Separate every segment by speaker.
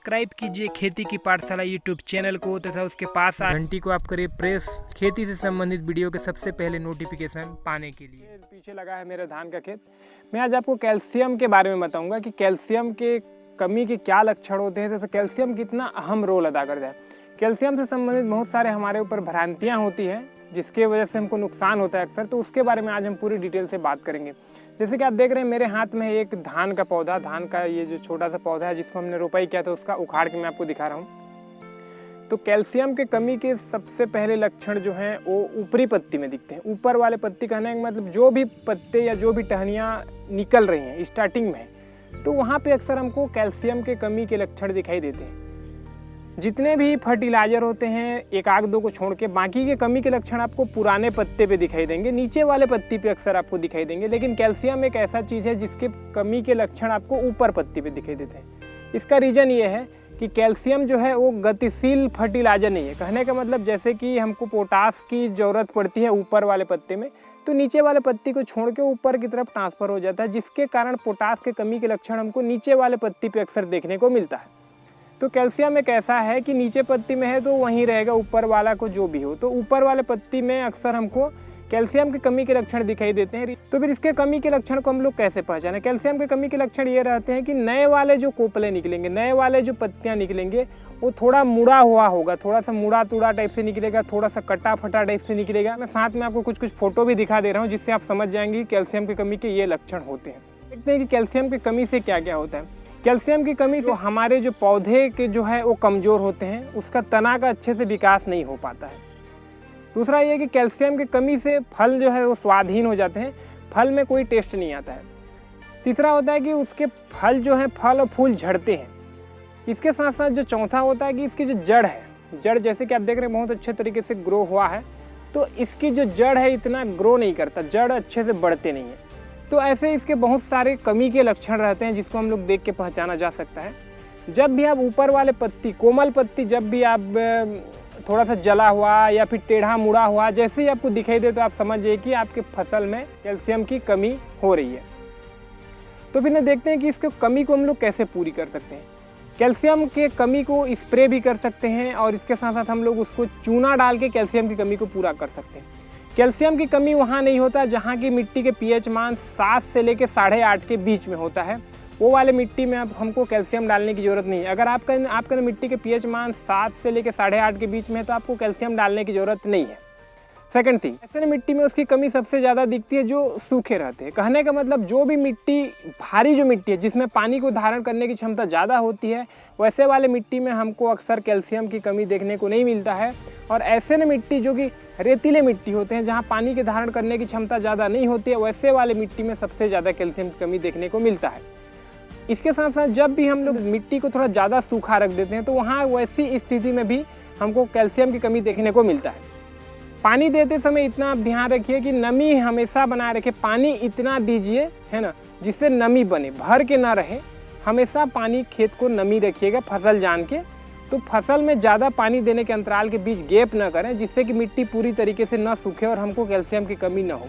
Speaker 1: Subscribe कीजिए खेती की पाठशाला यूट्यूब चैनल को तथा उसके पास घंटी को आप करिए प्रेस खेती से संबंधित वीडियो के सबसे पहले नोटिफिकेशन पाने के लिए।
Speaker 2: पीछे लगा है मेरा धान का खेत। मैं आज आपको कैल्शियम के बारे में बताऊंगा कि कैल्शियम के कमी के क्या लक्षण होते हैं, जैसे कैल्शियम कितना अहम रोल अदा करता है। कैल्शियम से संबंधित बहुत सारे हमारे ऊपर भ्रांतियाँ होती हैं जिसके वजह से हमको नुकसान होता है अक्सर, तो उसके बारे में आज हम पूरी डिटेल से बात करेंगे। जैसे कि आप देख रहे हैं मेरे हाथ में एक धान का पौधा, धान का ये जो छोटा सा पौधा है जिसको हमने रोपाई किया था उसका उखाड़ के मैं आपको दिखा रहा हूँ। तो कैल्शियम के कमी के सबसे पहले लक्षण जो हैं वो ऊपरी पत्ती में दिखते हैं। ऊपर वाले पत्ती कहने का मतलब जो भी पत्ते या जो भी टहनियाँ निकल रही हैं स्टार्टिंग में, तो वहाँ पे अक्सर हमको कैल्शियम के कमी के लक्षण दिखाई देते हैं। जितने भी फर्टिलाइजर होते हैं एक आध दो को छोड़ के बाकी के कमी के लक्षण आपको पुराने पत्ते पे दिखाई देंगे, नीचे वाले पत्ती पे अक्सर आपको दिखाई देंगे। लेकिन कैल्शियम एक ऐसा चीज़ है जिसके कमी के लक्षण आपको ऊपर पत्ती पे दिखाई देते हैं। इसका रीज़न ये है कि कैल्शियम जो है वो गतिशील फर्टिलाइजर नहीं है। कहने का मतलब जैसे कि हमको पोटास की ज़रूरत पड़ती है ऊपर वाले पत्ते में, तो नीचे वाले पत्ती को छोड़ के ऊपर की तरफ ट्रांसफ़र हो जाता है, जिसके कारण पोटास के कमी के लक्षण हमको नीचे वाले पत्ती पे अक्सर देखने को मिलता है। तो कैल्शियम एक ऐसा है कि नीचे पत्ती में है तो वहीं रहेगा, ऊपर वाला को जो भी हो। तो ऊपर वाले पत्ती में अक्सर हमको कैल्शियम की कमी के लक्षण दिखाई देते हैं। तो फिर इसके कमी के लक्षण को हम लोग कैसे पहचानें? कैल्शियम की कमी के लक्षण ये रहते हैं कि नए वाले जो कोपले निकलेंगे, नए वाले जो पत्तियाँ निकलेंगे वो थोड़ा मुड़ा हुआ होगा, थोड़ा सा मुड़ा तुड़ा टाइप से निकलेगा, थोड़ा सा कटा फटा टाइप से निकलेगा। मैं साथ में आपको कुछ फोटो भी दिखा दे रहा हूँ जिससे आप समझ जाएंगे कैल्शियम की कमी के ये लक्षण होते हैं। देखते हैं कि कैल्शियम की कमी से क्या क्या होता है। कैल्शियम की कमी जो हमारे जो पौधे के जो है वो कमज़ोर होते हैं, उसका तना का अच्छे से विकास नहीं हो पाता है। दूसरा ये कि कैल्शियम की कमी से फल जो है वो स्वादहीन हो जाते हैं, फल में कोई टेस्ट नहीं आता है। तीसरा होता है कि उसके फल जो है फल और फूल झड़ते हैं। इसके साथ साथ जो चौथा होता है कि इसकी जो जड़ है, जड़ जैसे कि आप देख रहे हैं बहुत अच्छे तरीके से ग्रो हुआ है, तो इसकी जो जड़ है इतना ग्रो नहीं करता, जड़ अच्छे से बढ़ते नहीं है। तो ऐसे इसके बहुत सारे कमी के लक्षण रहते हैं जिसको हम लोग देख के पहचाना जा सकता है। जब भी आप ऊपर वाले पत्ती, कोमल पत्ती जब भी आप थोड़ा सा जला हुआ या फिर टेढ़ा मुड़ा हुआ जैसे ही आपको दिखाई दे तो आप समझिए कि आपके फसल में कैल्शियम की कमी हो रही है। तो फिर देखते हैं कि इसको कमी को हम लोग कैसे पूरी कर सकते हैं। कैल्शियम के कमी को स्प्रे भी कर सकते हैं और इसके साथ साथ हम लोग उसको चूना डाल के कैल्शियम की कमी को पूरा कर सकते हैं। कैल्शियम की कमी वहाँ नहीं होता जहाँ की मिट्टी के पीएच मान 7 से लेकर 8.5 के बीच में होता है, वो वाले मिट्टी में अब हमको कैल्शियम डालने की ज़रूरत नहीं है। अगर आपका मिट्टी के पीएच मान 7 से लेकर 8.5 के बीच में है तो आपको कैल्शियम डालने की ज़रूरत नहीं है। सेकंड थिंग, ऐसे मिट्टी में उसकी कमी सबसे ज़्यादा दिखती है जो सूखे रहते हैं। कहने का मतलब जो भी मिट्टी भारी जो मिट्टी है जिसमें पानी को धारण करने की क्षमता ज़्यादा होती है, वैसे वाले मिट्टी में हमको अक्सर कैल्शियम की कमी देखने को नहीं मिलता है। और ऐसे न मिट्टी जो कि रेतीले मिट्टी होते हैं जहाँ पानी के धारण करने की क्षमता ज़्यादा नहीं होती है, वैसे वाले मिट्टी में सबसे ज़्यादा कैल्शियम की कमी देखने को मिलता है। इसके साथ साथ जब भी हम लोग मिट्टी को थोड़ा ज़्यादा सूखा रख देते हैं तो वहाँ वैसी स्थिति में भी हमको कैल्शियम की कमी देखने को मिलता है। पानी देते समय इतना आप ध्यान रखिए कि नमी हमेशा बनाए रखें। पानी इतना दीजिए है ना जिससे नमी बने, भर के ना रहे। हमेशा पानी खेत को नमी रखिएगा फसल जान के। तो फसल में ज़्यादा पानी देने के अंतराल के बीच गैप ना करें जिससे कि मिट्टी पूरी तरीके से ना सूखे और हमको कैल्शियम की कमी ना हो।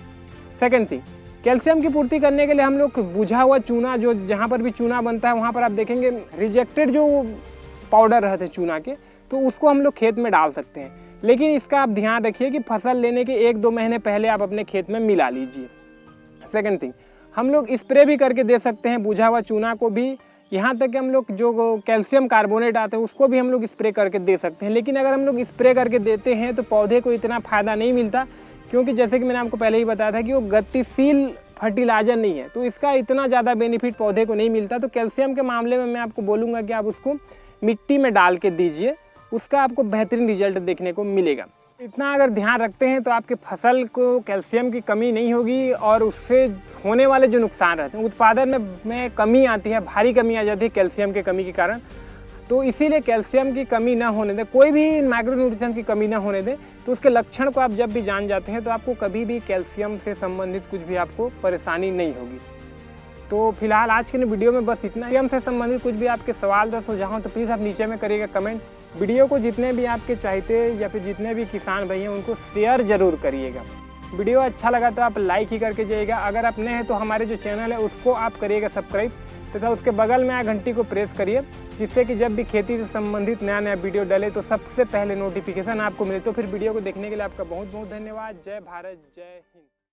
Speaker 2: सेकंड थिंग, कैल्शियम की पूर्ति करने के लिए हम लोग बुझा हुआ चूना, जो जहाँ पर भी चूना बनता है वहाँ पर आप देखेंगे रिजेक्टेड जो पाउडर रहते हैं चूना के, तो उसको हम लोग खेत में डाल सकते हैं। लेकिन इसका आप ध्यान रखिए कि फसल लेने के 1-2 महीने पहले आप अपने खेत में मिला लीजिए। सेकंड थिंग, हम लोग स्प्रे भी करके दे सकते हैं बुझा हुआ चूना को भी, यहाँ तक कि हम लोग जो कैल्शियम कार्बोनेट आते हैं उसको भी हम लोग स्प्रे करके दे सकते हैं। लेकिन अगर हम लोग स्प्रे करके देते हैं तो पौधे को इतना फ़ायदा नहीं मिलता, क्योंकि जैसे कि मैंने आपको पहले ही बताया था कि वो गतिशील फर्टिलाइजर नहीं है, तो इसका इतना ज़्यादा बेनिफिट पौधे को नहीं मिलता। तो कैल्शियम के मामले में मैं आपको बोलूँगा कि आप उसको मिट्टी में डाल के दीजिए, उसका आपको बेहतरीन रिजल्ट देखने को मिलेगा। इतना अगर ध्यान रखते हैं तो आपके फसल को कैल्शियम की कमी नहीं होगी और उससे होने वाले जो नुकसान रहते हैं उत्पादन में कमी आती है, भारी कमी आ जाती है कैल्शियम की कमी के कारण। तो इसीलिए कैल्शियम की कमी ना होने दें, कोई भी माइक्रो न्यूट्रिशन की कमी ना होने दें। तो उसके लक्षण को आप जब भी जान जाते हैं तो आपको कभी भी कैल्शियम से संबंधित कुछ भी आपको परेशानी नहीं होगी। तो फिलहाल आज के वीडियो में बस इतना। कैल्शियम से संबंधित कुछ भी आपके सवाल या सुझाव हो तो प्लीज़ आप नीचे में करिएगा कमेंट। वीडियो को जितने भी आपके चाहते या फिर जितने भी किसान भाई हैं उनको शेयर ज़रूर करिएगा। वीडियो अच्छा लगा तो आप लाइक ही करके जाइएगा। अगर आप नए हैं तो हमारे जो चैनल है उसको आप करिएगा सब्सक्राइब तथा उसके बगल में आया घंटी को प्रेस करिए, जिससे कि जब भी खेती से संबंधित नया नया वीडियो डले तो सबसे पहले नोटिफिकेशन आपको मिले। तो फिर वीडियो को देखने के लिए आपका बहुत बहुत धन्यवाद। जय भारत, जय हिंद।